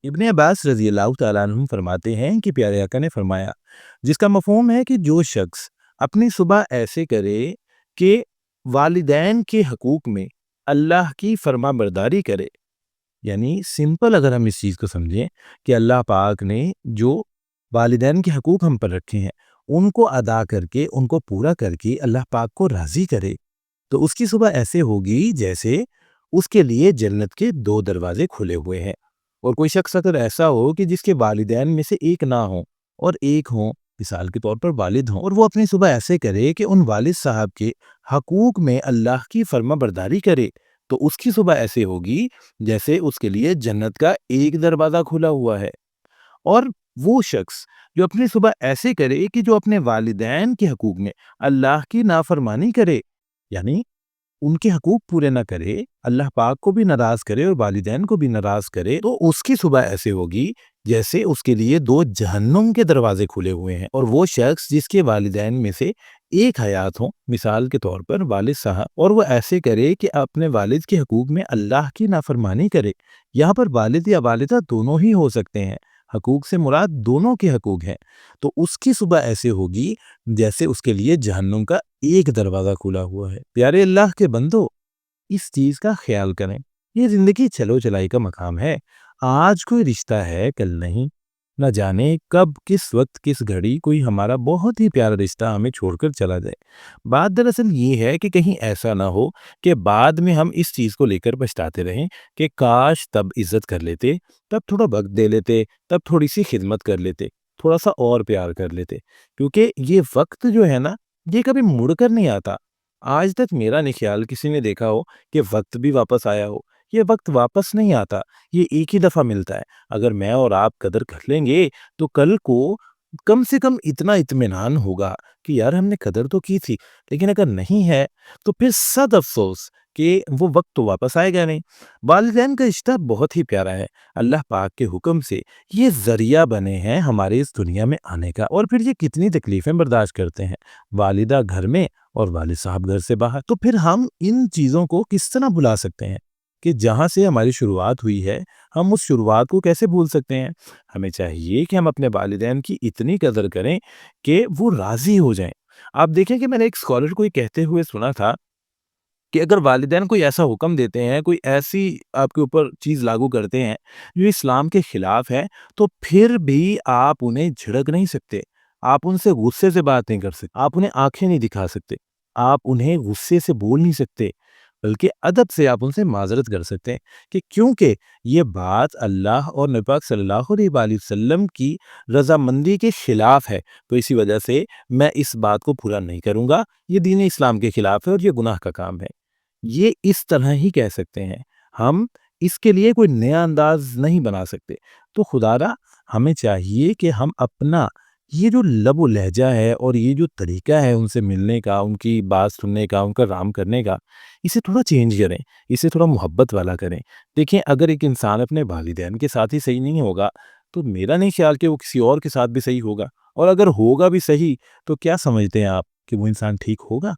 ابن عباس رضی اللہ تعالیٰ عنہ فرماتے ہیں کہ پیارے آقا نے فرمایا، جس کا مفہوم ہے کہ جو شخص اپنی صبح ایسے کرے کہ والدین کے حقوق میں اللہ کی فرما برداری کرے، یعنی سمپل اگر ہم اس چیز کو سمجھیں کہ اللہ پاک نے جو والدین کے حقوق ہم پر رکھے ہیں ان کو ادا کر کے ان کو پورا کر کے اللہ پاک کو راضی کرے، تو اس کی صبح ایسے ہوگی جیسے اس کے لیے جنت کے 2 دروازے کھلے ہوئے ہیں۔ اور کوئی شخص اگر ایسا ہو کہ جس کے والدین میں سے ایک نہ ہوں اور ایک ہوں، مثال کے طور پر والد ہوں، اور وہ اپنی صبح ایسے کرے کہ ان والد صاحب کے حقوق میں اللہ کی فرما برداری کرے، تو اس کی صبح ایسے ہوگی جیسے اس کے لیے جنت کا ایک دروازہ کھلا ہوا ہے۔ اور وہ شخص جو اپنی صبح ایسے کرے کہ جو اپنے والدین کے حقوق میں اللہ کی نافرمانی کرے، یعنی ان کے حقوق پورے نہ کرے، اللہ پاک کو بھی ناراض کرے اور والدین کو بھی ناراض کرے، تو اس کی صبح ایسے ہوگی جیسے اس کے لیے 2 جہنم کے دروازے کھلے ہوئے ہیں۔ اور وہ شخص جس کے والدین میں سے ایک حیات ہوں، مثال کے طور پر والد صاحب، اور وہ ایسے کرے کہ اپنے والد کے حقوق میں اللہ کی نافرمانی کرے، یہاں پر والد یا والدہ دونوں ہی ہو سکتے ہیں، حقوق سے مراد دونوں کے حقوق ہیں، تو اس کی صبح ایسے ہوگی جیسے اس کے لیے جہنم کا ایک دروازہ کھلا ہوا ہے۔ پیارے اللہ کے بندو، اس چیز کا خیال کریں، یہ زندگی چلو چلائی کا مقام ہے، آج کوئی رشتہ ہے کل نہیں، نہ جانے کب کس وقت کس گھڑی کوئی ہمارا بہت ہی پیارا رشتہ ہمیں چھوڑ کر چلا جائے۔ بات دراصل یہ ہے کہ کہیں ایسا نہ ہو کہ بعد میں ہم اس چیز کو لے کر پچھتاتے رہیں کہ کاش تب عزت کر لیتے، تب تھوڑا وقت دے لیتے، تب تھوڑی سی خدمت کر لیتے، تھوڑا سا اور پیار کر لیتے، کیونکہ یہ وقت جو ہے نا یہ کبھی مڑ کر نہیں آتا۔ آج تک میرا نہیں خیال کسی نے دیکھا ہو کہ وقت بھی واپس آیا ہو، یہ وقت واپس نہیں آتا، یہ ایک ہی دفعہ ملتا ہے۔ اگر میں اور آپ قدر کر لیں گے تو کل کو کم سے کم اتنا اطمینان ہوگا کہ یار ہم نے قدر تو کی تھی، لیکن اگر نہیں ہے تو پھر صد افسوس کہ وہ وقت تو واپس آئے گا نہیں۔ والدین کا رشتہ بہت ہی پیارا ہے، اللہ پاک کے حکم سے یہ ذریعہ بنے ہیں ہمارے اس دنیا میں آنے کا، اور پھر یہ کتنی تکلیفیں برداشت کرتے ہیں، والدہ گھر میں اور والد صاحب گھر سے باہر۔ تو پھر ہم ان چیزوں کو کس طرح بھلا سکتے ہیں کہ جہاں سے ہماری شروعات ہوئی ہے، ہم اس شروعات کو کیسے بھول سکتے ہیں؟ ہمیں چاہیے کہ ہم اپنے والدین کی اتنی قدر کریں کہ وہ راضی ہو جائیں۔ آپ دیکھیں کہ میں نے ایک اسکالر کو یہ کہتے ہوئے سنا تھا کہ اگر والدین کوئی ایسا حکم دیتے ہیں، کوئی ایسی آپ کے اوپر چیز لاگو کرتے ہیں جو اسلام کے خلاف ہے، تو پھر بھی آپ انہیں جھڑک نہیں سکتے، آپ ان سے غصے سے بات نہیں کر سکتے، آپ انہیں آنکھیں نہیں دکھا سکتے، آپ انہیں غصے سے بول نہیں سکتے، بلکہ ادب سے آپ ان سے معذرت کر سکتے ہیں کہ کیونکہ یہ بات اللہ اور نبی پاک صلی اللہ علیہ وآلہ وسلم کی رضامندی کے خلاف ہے، تو اسی وجہ سے میں اس بات کو پورا نہیں کروں گا، یہ دین اسلام کے خلاف ہے اور یہ گناہ کا کام ہے۔ یہ اس طرح ہی کہہ سکتے ہیں، ہم اس کے لیے کوئی نیا انداز نہیں بنا سکتے۔ تو خدا را ہمیں چاہیے کہ ہم اپنا یہ جو لب و لہجہ ہے اور یہ جو طریقہ ہے ان سے ملنے کا، ان کی بات سننے کا، ان کا رام کرنے کا، اسے تھوڑا چینج کریں، اسے تھوڑا محبت والا کریں۔ دیکھیں اگر ایک انسان اپنے والدین کے ساتھ ہی صحیح نہیں ہوگا تو میرا نہیں خیال کہ وہ کسی اور کے ساتھ بھی صحیح ہوگا، اور اگر ہوگا بھی صحیح تو کیا سمجھتے ہیں آپ کہ وہ انسان ٹھیک ہوگا؟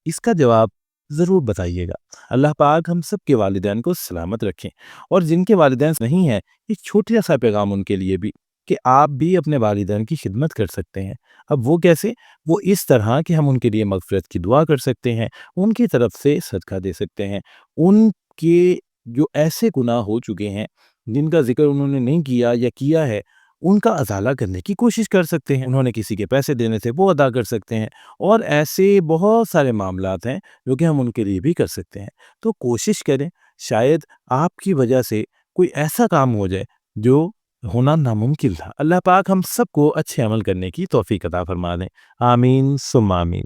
اس کا جواب ضرور بتائیے گا۔ اللہ پاک ہم سب کے والدین کو سلامت رکھیں، اور جن کے والدین نہیں ہیں ایک چھوٹا سا پیغام ان کے لیے بھی کہ آپ بھی اپنے والدین کی خدمت کر سکتے ہیں۔ اب وہ کیسے؟ وہ اس طرح کہ ہم ان کے لیے مغفرت کی دعا کر سکتے ہیں، ان کی طرف سے صدقہ دے سکتے ہیں، ان کے جو ایسے گناہ ہو چکے ہیں جن کا ذکر انہوں نے نہیں کیا یا کیا ہے ان کا ازالہ کرنے کی کوشش کر سکتے ہیں، انہوں نے کسی کے پیسے دینے تھے وہ ادا کر سکتے ہیں، اور ایسے بہت سارے معاملات ہیں جو کہ ہم ان کے لیے بھی کر سکتے ہیں۔ تو کوشش کریں، شاید آپ کی وجہ سے کوئی ایسا کام ہو جائے جو ہونا ناممکن تھا۔ اللہ پاک ہم سب کو اچھے عمل کرنے کی توفیق عطا فرما دیں، آمین ثم آمین۔